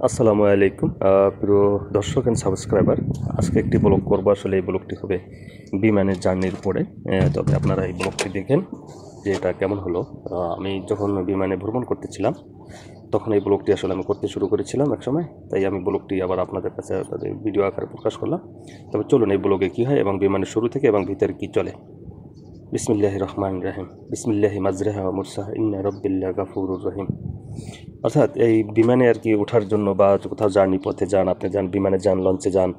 আসসালামু আলাইকুম প্রিয় দর্শক এন্ড সাবস্ক্রাইবার। আজকে একটি ব্লগ করব। আসলে এই ব্লগটি হবে বিমানের জার্নির পরে। তবে আপনারা এই ব্লগটি দেখেন যে এটা কেমন হলো। আমি যখন বিমানে ভ্রমণ করতেছিলাম তখন এই ব্লগটি আসলে আমি করতে শুরু করেছিলাম একসময়, তাই আমি ব্লগটি আবার আপনাদের কাছে ভিডিও আকারে প্রকাশ করলাম। তবে চলুন এই ব্লগে কী হয় এবং বিমানের শুরু থেকে এবং ভিতরে কী চলে। বিসমিল্লাহির রহমানির রহিম। বিসমিল্লাহি মাজরাহা ওয়া মুরসাহা ইন্না রাব্বিল্লাহি গাফুরুর রহিম। অর্থাৎ এই বিমানে আর কি ওঠার জন্য বা কোথাও জার্নি পথে যান, আপনি যান বিমানে যান, লঞ্চে যান,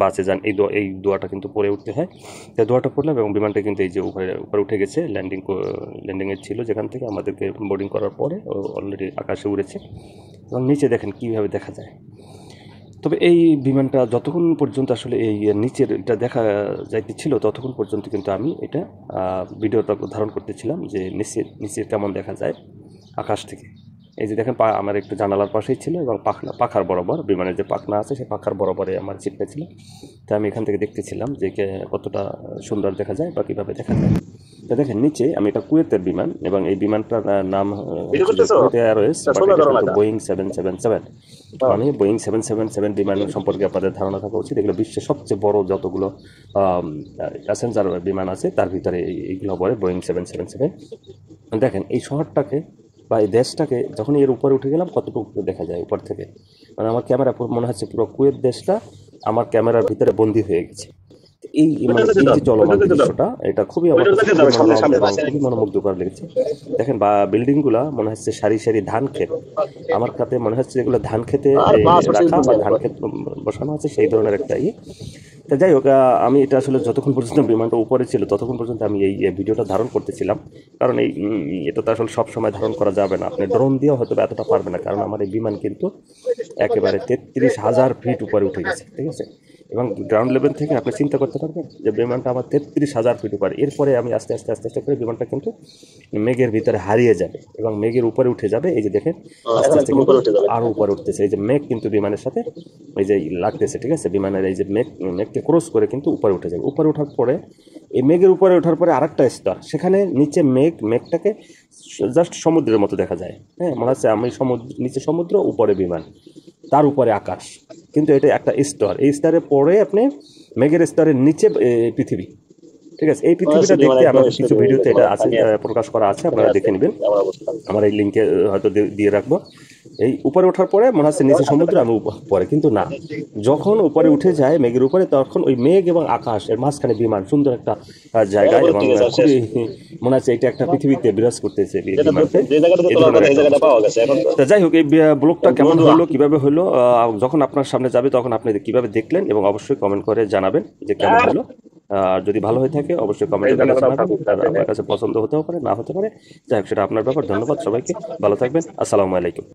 বাসে যান, এই দোয়াটা কিন্তু পরে উঠতে হয়। তাই দোয়াটা পড়লাম এবং বিমানটা কিন্তু এই যে উপরে উঠে গেছে। ল্যান্ডিংয়ের ছিল যেখান থেকে আমাদেরকে বোর্ডিং করার পরে অলরেডি আকাশে উড়েছে এবং নিচে দেখেন কীভাবে দেখা যায়। তবে এই বিমানটা যতক্ষণ পর্যন্ত আসলে এই নিচের এটা দেখা যাইতেছিল ততক্ষণ পর্যন্ত কিন্তু আমি এটা ভিডিওটা ধারণ করতেছিলাম যে নিচের কেমন দেখা যায় আকাশ থেকে। এই যে দেখেন আমার একটু জানালার পাশেই ছিল এবং পাখার বরাবর বিমানের যে পাখনা আছে সেই পাখার বরাবরে আমার সিটটা ছিল। তাই আমি এখান থেকে দেখতেছিলাম যে কতটা সুন্দর দেখা যায় বা কীভাবে দেখা যায়। তো দেখেন নিচে আমি এটা কুয়েতের বিমান এবং এই বিমানটার নাম কুয়েত এয়ারওয়েজ, বোয়িং 777। মানে বোয়িং 777 বিমান সম্পর্কে আপনাদের ধারণা থাকা উচিত। এগুলো বিশ্বের সবচেয়ে বড় যতগুলো প্যাসেঞ্জার বিমান আছে তার ভিতরে এইগুলো পড়ে বোয়িং 777। দেখেন এই শহরটাকে বা এই দেশটাকে যখন এর উপরে উঠে গেলাম কতটুকু দেখা যায় উপর থেকে। মানে আমার ক্যামেরা মনে হচ্ছে পুরো কুয়েত দেশটা আমার ক্যামেরার ভিতরে বন্দি হয়ে গেছে। এই যে চলমান দৃশ্যটা এটা খুবই আমার খুবই মনোমুগ্ধকর লেগেছে। দেখেন বা বিল্ডিংগুলা মনে হচ্ছে সারি সারি ধান ক্ষেত। আমার কাছে মনে হচ্ছে এগুলো ধান খেতে রাখা বা ধান ক্ষেত বসানো আছে সেই ধরনের একটা তা যাই হোক, আমি এটা আসলে যতক্ষণ পর্যন্ত বিমানটা উপরে ছিল ততক্ষণ পর্যন্ত আমি এই ভিডিওটা ধারণ করতেছিলাম। কারণ এটা তো আসলে সব সময় ধারণ করা যাবে না, আপনি ড্রোন দিয়েও হয়তো এতটা পারবে না। কারণ আমার এই বিমান কিন্তু একেবারে 33,000 ফিট উপরে উঠে গেছে, ঠিক আছে। এবং গ্রাউন্ড লেভেল থেকে আপনি চিন্তা করতে পারবেন যে বিমানটা আমার 33,000 ফিট উপরে। এরপরে আমি আস্তে আস্তে আস্তে আস্তে করে বিমানটা কিন্তু মেঘের ভিতরে হারিয়ে যাবে এবং মেঘের উপরে উঠে যাবে। এই যে দেখেন আস্তে আস্তে কিন্তু আরও উপরে উঠতেছে। এই যে মেঘ কিন্তু বিমানের সাথে এই যে লাগতেছে, ঠিক আছে। বিমানের এই যে মেঘকে ক্রস করে কিন্তু উপরে উঠে যাবে। উপরে ওঠার পরে এই মেঘের উপরে ওঠার পরে আরেকটা স্তর, সেখানে নিচে মেঘটাকে জাস্ট সমুদ্রের মতো দেখা যায়। হ্যাঁ, মনে হচ্ছে আমি নিচে সমুদ্র, উপরে বিমান, তার উপরে আকাশ। কিন্তু এটা একটা স্তর, এই স্তরের পরে আপনি মেঘের স্তরের নিচে পৃথিবী, ঠিক আছে। এই পৃথিবীটা দেখতে আমার কিছু ভিডিওতে এটা আছে, প্রকাশ করা আছে, আপনারা দেখে নেবেন। আমার এই লিঙ্কে হয়তো দিয়ে রাখবো। এই উপরে ওঠার পরে মনে হচ্ছে নিচে সমুদ্র, আমি উপরে, কিন্তু না। যখন উপরে উঠে যায় মেঘের উপরে তখন ওই মেঘ এবং আকাশ এর মাঝখানে বিমান, সুন্দর একটা জায়গায় এবং খুবই মনে হচ্ছে এটা একটা পৃথিবীতে বিরাজ করতেছে। তা যাই হোক, এই ব্লগটা কেমন হলো, কিভাবে হলো, যখন আপনার সামনে যাবে তখন আপনি কিভাবে দেখলেন এবং অবশ্যই কমেন্ট করে জানাবেন যে কেমন হলো। আর যদি ভালো হয়ে থাকে অবশ্যই কমেন্টে জানাবেন। আপনার কাছে পছন্দ হতেও পারে, না হতে পারে, যাই হোক সেটা আপনার ব্যাপার। ধন্যবাদ সবাইকে, ভালো থাকবেন। আসসালামু আলাইকুম।